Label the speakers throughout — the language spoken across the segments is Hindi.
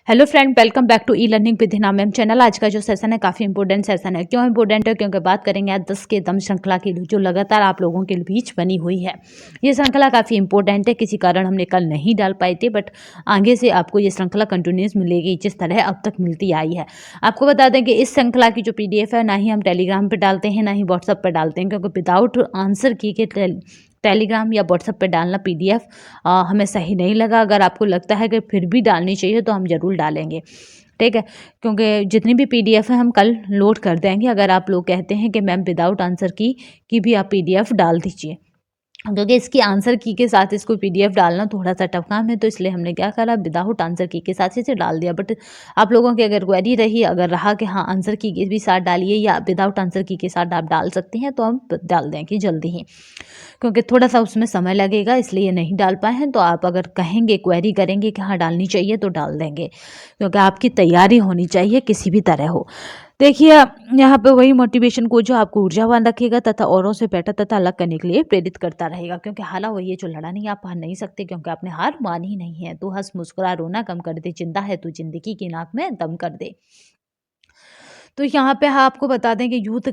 Speaker 1: Hello friend, welcome back to e learning with Hina ma'am channel. आज का जो सेशन है काफ़ी इंपॉर्टेंट सेशन है। क्यों इंपॉर्टेंट है? क्योंकि बात करेंगे आज 10 के दम श्रृंखला की जो लगातार आप लोगों के बीच बनी हुई है। ये श्रृंखला काफ़ी इंपॉर्टेंट है। किसी कारण हमने कल नहीं डाल पाए थे, बट आगे से आपको ये श्रृंखला कंटिन्यूस मिलेगी जिस तरह अब तक मिलती आई है। आपको बता दें कि इस श्रृंखला की जो PDF है ना ही हम टेलीग्राम पर डालते हैं ना ही व्हाट्सअप पर डालते हैं, क्योंकि विदाउट आंसर की के टेलीग्राम या व्हाट्सएप पे डालना PDF हमें सही नहीं लगा। अगर आपको लगता है कि फिर भी डालनी चाहिए तो हम ज़रूर डालेंगे, ठीक है। क्योंकि जितनी भी PDF है हम कल लोड कर देंगे। अगर आप लोग कहते हैं कि मैम विदाउट आंसर की भी आप PDF डाल दीजिए, क्योंकि इसकी आंसर की के साथ इसको PDF डालना थोड़ा सा टफ काम है, तो इसलिए हमने क्या करा, विदाउट आंसर की के साथ इसे डाल दिया। बट आप लोगों की अगर क्वेरी रही, अगर रहा कि हाँ आंसर की के भी साथ डालिए या विदाउट आंसर की के साथ आप डाल सकते हैं, तो हम डाल देंगे जल्दी ही, क्योंकि थोड़ा सा उसमें समय लगेगा इसलिए नहीं डाल पाए हैं। तो आप अगर कहेंगे, क्वेरी करेंगे कि हाँ डालनी चाहिए तो डाल देंगे, क्योंकि आपकी तैयारी होनी चाहिए किसी भी तरह हो। देखिए, यहाँ पे वही मोटिवेशन को जो आपको ऊर्जावान रखेगा तथा औरों से बेटर तथा अलग करने के लिए प्रेरित करता रहेगा। क्योंकि हाला वही है जो लड़ा नहीं, आप हार नहीं सकते, क्योंकि आपने हार मानी ही नहीं है। तू हंस मुस्कुरा रोना कम कर दे, जिंदा है तू जिंदगी की नाक में दम कर दे। तो यहाँ पे हाँ आपको बता दें कि यूथ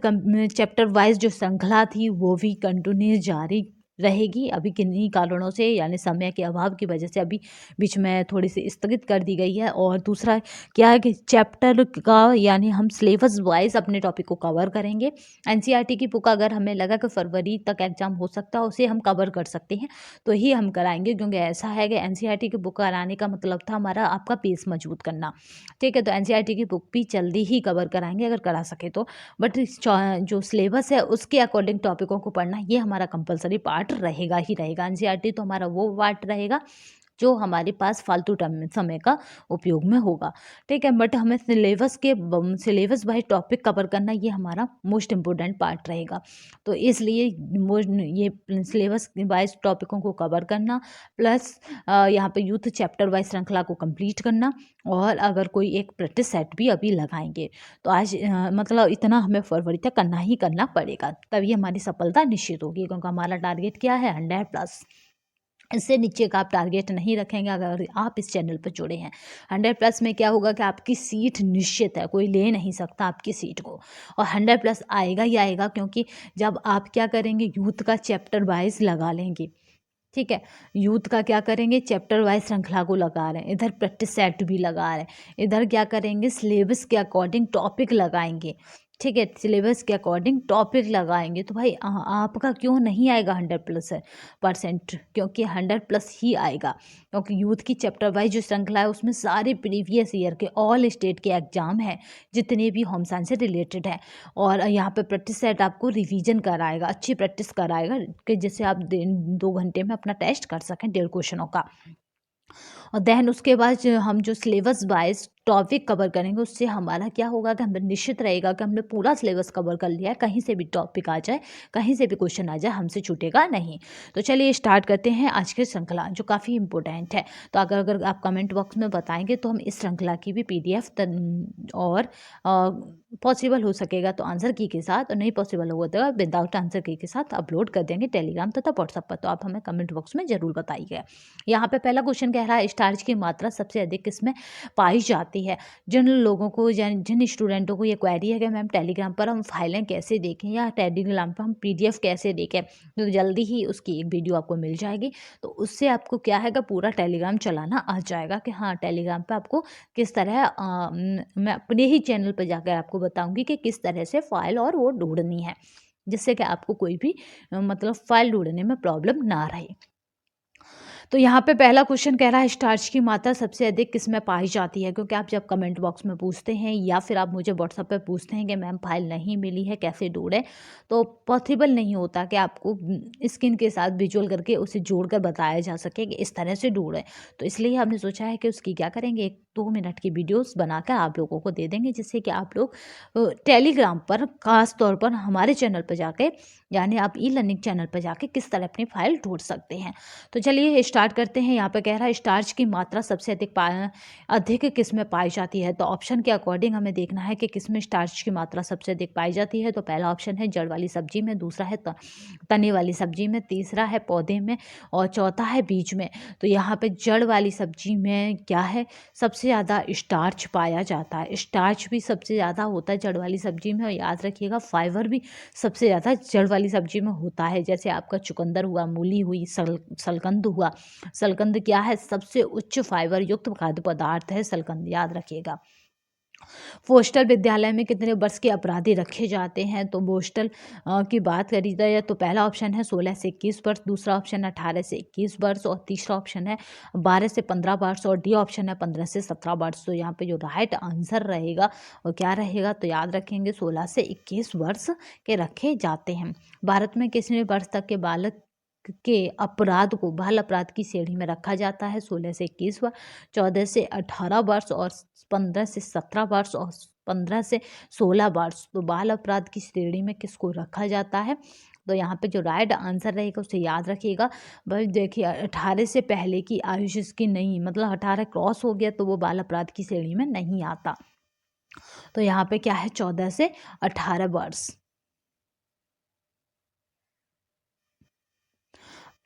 Speaker 1: चैप्टर वाइज जो श्रृंखला थी वो भी कंटिन्यूस जारी रहेगी। अभी किन्हीं कारणों से यानी समय के अभाव की वजह से अभी बीच में थोड़ी सी स्थगित कर दी गई है। और दूसरा क्या है कि चैप्टर का यानी हम सिलेबस वाइज अपने टॉपिक को कवर करेंगे। NCERT की बुक अगर हमें लगा कि फरवरी तक एग्जाम हो सकता है, उसे हम कवर कर सकते हैं तो ही हम कराएंगे। क्योंकि ऐसा है कि NCERT की बुक कराने का मतलब था हमारा आपका बेस मजबूत करना, ठीक है। तो NCERT की बुक भी जल्दी ही कवर कराएंगे अगर करा सके तो। बट जो सिलेबस है उसके अकॉर्डिंग टॉपिकों को पढ़ना ये हमारा कंपलसरी पार्ट रहेगा ही रहेगा। NCERT तो हमारा वो पार्ट रहेगा जो हमारे पास फालतू समय का उपयोग में होगा, ठीक है। बट हमें सिलेबस वाइज टॉपिक कवर करना ये हमारा मोस्ट इम्पोर्टेंट पार्ट रहेगा। तो इसलिए ये सिलेबस वाइज टॉपिकों को कवर करना प्लस यहाँ पे यूथ चैप्टर वाइज श्रृंखला को कंप्लीट करना, और अगर कोई एक प्रैक्टिस सेट भी अभी लगाएंगे तो आज मतलब इतना हमें फरवरी तक करना ही करना पड़ेगा, तभी हमारी सफलता निश्चित होगी। क्योंकि हमारा टारगेट क्या है, 100+। इससे नीचे का आप टारगेट नहीं रखेंगे अगर आप इस चैनल पर जुड़े हैं। 100+ में क्या होगा कि आपकी सीट निश्चित है, कोई ले नहीं सकता आपकी सीट को, और 100+ आएगा ही आएगा। क्योंकि जब आप क्या करेंगे, यूथ का चैप्टर वाइज लगा लेंगे, ठीक है। यूथ का क्या करेंगे, चैप्टर वाइज श्रृंखला को लगा रहे हैं, इधर प्रैक्टिस सेट भी लगा रहे हैं, इधर क्या करेंगे, सिलेबस के अकॉर्डिंग टॉपिक लगाएंगे, ठीक है। सिलेबस के अकॉर्डिंग टॉपिक लगाएंगे तो भाई आपका क्यों नहीं आएगा 100%, क्योंकि 100+ ही आएगा। क्योंकि यूथ की चैप्टर वाइज जो श्रृंखला है उसमें सारे प्रीवियस ईयर के ऑल स्टेट के एग्जाम हैं, जितने भी होम साइंस से रिलेटेड है। और यहाँ पे प्रैक्टिस सेट आपको रिवीजन कराएगा, अच्छी प्रैक्टिस कराएगा कि जिससे आप 2 घंटे में अपना टेस्ट कर सकें 1.5 क्वेश्चनों का। और देन उसके बाद हम जो सिलेबस वाइज टॉपिक कवर करेंगे उससे हमारा क्या होगा कि हमें निश्चित रहेगा कि हमने पूरा सिलेबस कवर कर लिया है, कहीं से भी टॉपिक आ जाए, कहीं से भी क्वेश्चन आ जाए, हमसे छूटेगा नहीं। तो चलिए स्टार्ट करते हैं आज की श्रृंखला जो काफ़ी इंपॉर्टेंट है। तो अगर आप कमेंट बॉक्स में बताएंगे तो हम इस श्रृंखला की भी PDF और पॉसिबल हो सकेगा तो आंसर की के साथ, और नहीं पॉसिबल होगा तो विदाउट आंसर की के साथ अपलोड कर देंगे टेलीग्राम तथा व्हाट्सएप पर। तो आप हमें कमेंट बॉक्स में ज़रूर बताइएगा। यहाँ पे पहला क्वेश्चन कह रहा है, स्टार्च की मात्रा सबसे अधिक किसमें पाई जाती है। जिन लोगों को जिन स्टूडेंटों को ये क्वेरी है कि मैम टेलीग्राम पर हम फाइलें कैसे देखें या टेलीग्राम पर हम PDF कैसे देखें, तो जल्दी ही उसकी एक वीडियो आपको मिल जाएगी। तो उससे आपको क्या है कि पूरा टेलीग्राम चलाना आ जाएगा कि हाँ टेलीग्राम पर आपको किस तरह मैं अपने ही चैनल पर जाकर आपको बताऊंगी कि किस तरह से फाइल और वो ढूंढनी है, जिससे कि आपको कोई भी मतलब फाइल ढूंढने में प्रॉब्लम ना रहे। तो यहाँ पे पहला क्वेश्चन कह रहा है, स्टार्च की मात्रा सबसे अधिक किस में पाई जाती है। क्योंकि आप जब कमेंट बॉक्स में पूछते हैं या फिर आप मुझे व्हाट्सएप पे पूछते हैं कि मैम फाइल नहीं मिली है कैसे ढूंढें, तो पॉसिबल नहीं होता कि आपको स्क्रीन के साथ विजुअल करके उसे जोड़कर बताया जा सके कि इस तरह से ढूंढें। तो इसलिए हमने सोचा है कि उसकी क्या करेंगे, 1-2 मिनट की वीडियोस बनाकर आप लोगों को दे देंगे, जिससे कि आप लोग टेलीग्राम पर खास तौर पर हमारे चैनल पर जाके यानी आप ई लर्निंग चैनल पर जाके किस तरह अपनी फाइल ढूंढ सकते हैं। तो चलिए स्टार्ट करते हैं। यहाँ पे कह रहा है स्टार्च की मात्रा सबसे अधिक किस में पाई जाती है। तो ऑप्शन के अकॉर्डिंग हमें देखना है कि किस में स्टार्च की मात्रा सबसे अधिक पाई जाती है। तो पहला ऑप्शन है जड़ वाली सब्जी में, दूसरा है तने वाली सब्जी में, तीसरा है पौधे में और चौथा है बीज में। तो यहाँ पे जड़ वाली सब्जी में क्या है, सबसे ज़्यादा स्टार्च पाया जाता है। स्टार्च भी सबसे ज़्यादा होता है जड़ वाली सब्जी में, और याद रखिएगा फाइबर भी सबसे ज़्यादा जड़ वाली सब्जी में होता है। जैसे आपका चुकंदर हुआ, मूली हुई, सलकंद हुआ। सलकंद क्या है, सबसे उच्च फाइबर युक्त खाद्य पदार्थ है सलकंद, याद रखिएगा। पोस्टल विद्यालय में कितने वर्ष के अपराधी रखे जाते हैं। तो पोस्टल की बात करी जाए तो पहला ऑप्शन है 16 से 21 वर्ष, दूसरा ऑप्शन है 18 से 21 वर्ष और तीसरा ऑप्शन है 12 से 15 वर्ष और डी ऑप्शन है 15 से 17 वर्ष। तो यहाँ पे जो राइट आंसर रहेगा वो क्या रहेगा, तो याद रखेंगे 16 से 21 वर्ष के रखे जाते हैं। भारत में कितने वर्ष तक के बालक के अपराध को बाल अपराध की श्रेणी में रखा जाता है। 16 से 21 वर्ष, 14 से 18 वर्ष और 15 से 17 वर्ष और 15 से 16 वर्ष। तो बाल अपराध की श्रेणी में किसको रखा जाता है। तो यहाँ पे जो राइट आंसर रहेगा उसे याद रखिएगा। भाई देखिए 18 से पहले की आयु जिसकी नहीं, मतलब 18 क्रॉस हो गया तो वो बाल अपराध की श्रेणी में नहीं आता। तो यहाँ पे क्या है, 14 से 18 वर्ष।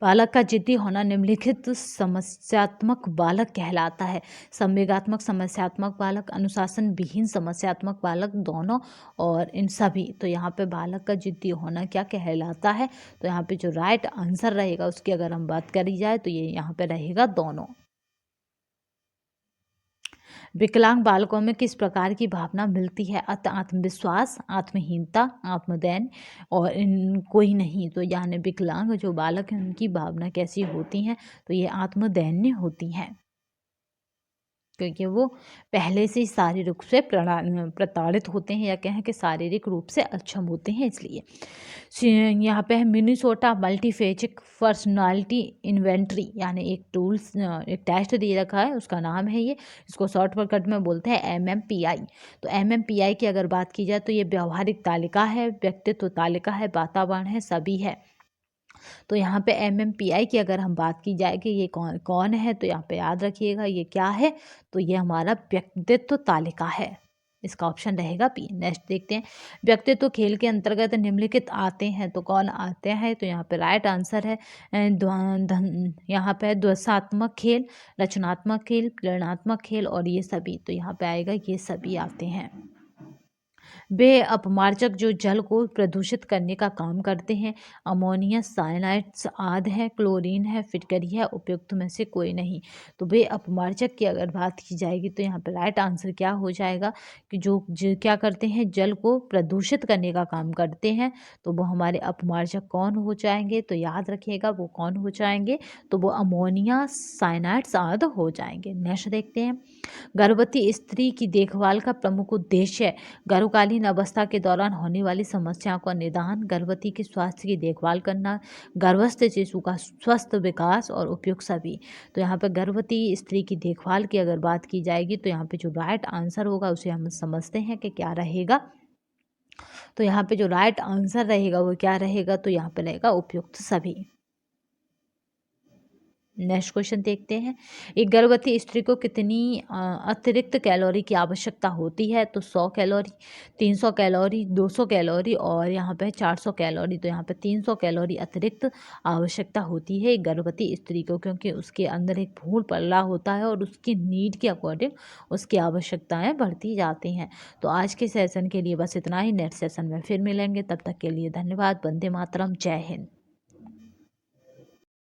Speaker 1: बालक का जिद्दी होना निम्नलिखित समस्यात्मक बालक कहलाता है। संवेगात्मक समस्यात्मक बालक, अनुशासन विहीन समस्यात्मक बालक, दोनों और इन सभी। तो यहाँ पे बालक का जिद्दी होना क्या कहलाता है। तो यहाँ पे जो राइट आंसर रहेगा उसकी अगर हम बात करी जाए तो ये यहाँ पे रहेगा दोनों। विकलांग बालकों में किस प्रकार की भावना मिलती है। आत्मविश्वास, आत्महीनता, आत्मदैन और इन कोई नहीं। तो यानी विकलांग जो बालक हैं उनकी भावना कैसी होती हैं, तो ये आत्मदैन्य होती हैं, क्योंकि वो पहले से ही शारीरिक रूप से प्रताड़ित होते हैं, या कहें कि शारीरिक रूप से अक्षम होते हैं इसलिए। यहाँ पे है मिनीसोटा मल्टीफेजिक पर्सनालिटी इन्वेंट्री, यानी एक टूल्स एक टेस्ट दे रखा है, उसका नाम है ये, इसको शॉर्टकट में बोलते हैं MMPI। तो MMPI की अगर बात की जाए तो ये व्यवहारिक तालिका है, व्यक्तित्व तालिका है, वातावरण है, सभी है। तो यहाँ पे MMPI की अगर हम बात की जाए कि ये कौन कौन है, तो यहाँ पे याद रखिएगा ये क्या है, तो ये हमारा व्यक्तित्व तालिका है। इसका ऑप्शन रहेगा बी। नेक्स्ट देखते हैं, व्यक्तित्व खेल के अंतर्गत निम्नलिखित आते हैं। तो कौन आते हैं, तो यहाँ पे राइट आंसर है यहाँ पे ध्वसात्मक खेल, रचनात्मक खेल, प्रेरणात्मक खेल और ये सभी। तो यहाँ पे आएगा ये सभी आते हैं। वे अपमार्जक जो जल को प्रदूषित करने का काम करते हैं। अमोनिया, साइनाइड्स आदि है, क्लोरीन है, फिटकरी है, उपयुक्त में से कोई नहीं। तो वे अपमार्जक की अगर बात की जाएगी तो यहाँ पर राइट आंसर क्या हो जाएगा कि जो क्या करते हैं, जल को प्रदूषित करने का काम करते हैं। तो वो हमारे अपमार्जक कौन हो जाएंगे, तो याद रखिएगा वो कौन हो जाएंगे, तो वो अमोनिया, साइनाइड्स आदि हो जाएंगे। नेक्स्ट देखते हैं, गर्भवती स्त्री की देखभाल का प्रमुख उद्देश्य गर्भकालीन अवस्था के दौरान होने वाली समस्याओं का निदान, गर्भवती के स्वास्थ्य की देखभाल करना, गर्भस्थ शिशु का स्वस्थ विकास और उपयुक्त सभी। तो यहाँ पर गर्भवती स्त्री की देखभाल की अगर बात की जाएगी तो यहाँ पे जो राइट आंसर होगा उसे हम समझते हैं कि क्या रहेगा। तो यहाँ पे जो राइट आंसर रहेगा वो क्या रहेगा, तो यहाँ पे रहेगा उपयुक्त सभी। नेक्स्ट क्वेश्चन देखते हैं, एक गर्भवती स्त्री को कितनी अतिरिक्त कैलोरी की आवश्यकता होती है। तो 100 कैलोरी, 300 कैलोरी, 200 कैलोरी और यहाँ पे 400 कैलोरी। तो यहाँ पे 300 कैलोरी अतिरिक्त आवश्यकता होती है एक गर्भवती स्त्री को, क्योंकि उसके अंदर एक भ्रूण पल्ला होता है और उसकी नीड के अकॉर्डिंग उसकी आवश्यकताएँ बढ़ती जाती हैं। तो आज के सेशन के लिए बस इतना ही। नेक्स्ट सेशन में फिर मिलेंगे, तब तक के लिए धन्यवाद। वंदे मातरम, जय हिंद।